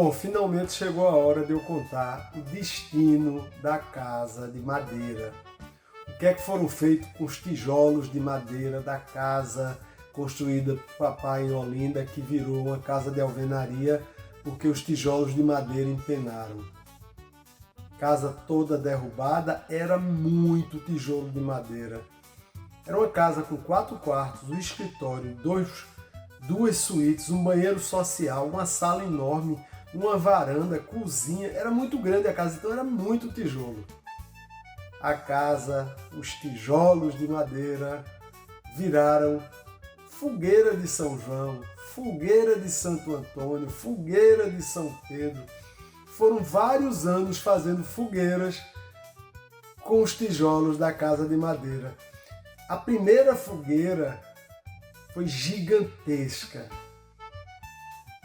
Bom, finalmente chegou a hora de eu contar o destino da casa de madeira. O que é que foram feitos com os tijolos de madeira da casa construída por papai em Olinda, que virou uma casa de alvenaria porque os tijolos de madeira empenaram. Casa toda derrubada, era muito tijolo de madeira. Era uma casa com 4 quartos, um escritório, duas suítes, um banheiro social, uma sala enorme, uma varanda, cozinha. Era muito grande a casa, então era muito tijolo. A casa, os tijolos de madeira viraram fogueira de São João, fogueira de Santo Antônio, fogueira de São Pedro. Foram vários anos fazendo fogueiras com os tijolos da casa de madeira. A primeira fogueira foi gigantesca.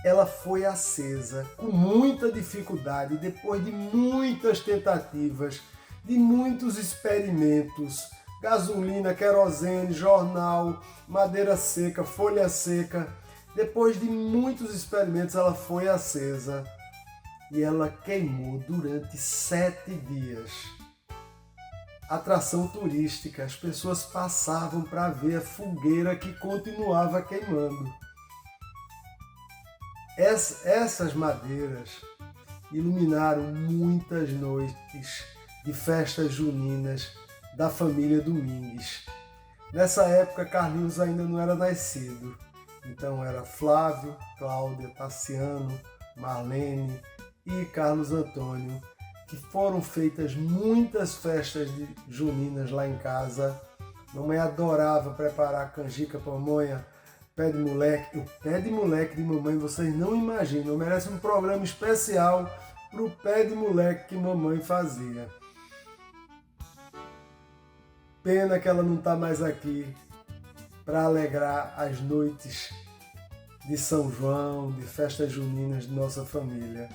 Ela foi acesa com muita dificuldade, depois de muitas tentativas, de muitos experimentos, gasolina, querosene, jornal, madeira seca, folha seca. Depois de muitos experimentos, ela foi acesa e ela queimou durante 7 dias. Atração turística, as pessoas passavam para ver a fogueira que continuava queimando. Essas madeiras iluminaram muitas noites de festas juninas da família Domingues. Nessa época, Carlinhos ainda não era nascido, então era Flávio, Cláudia, Tassiano, Marlene e Carlos Antônio, que foram feitas muitas festas juninas lá em casa. Mamãe adorava preparar canjica, pamonha, pé de moleque. O pé de moleque de mamãe, vocês não imaginam, merece um programa especial para o pé de moleque que mamãe fazia. Pena que ela não está mais aqui para alegrar as noites de São João, de festas juninas de nossa família.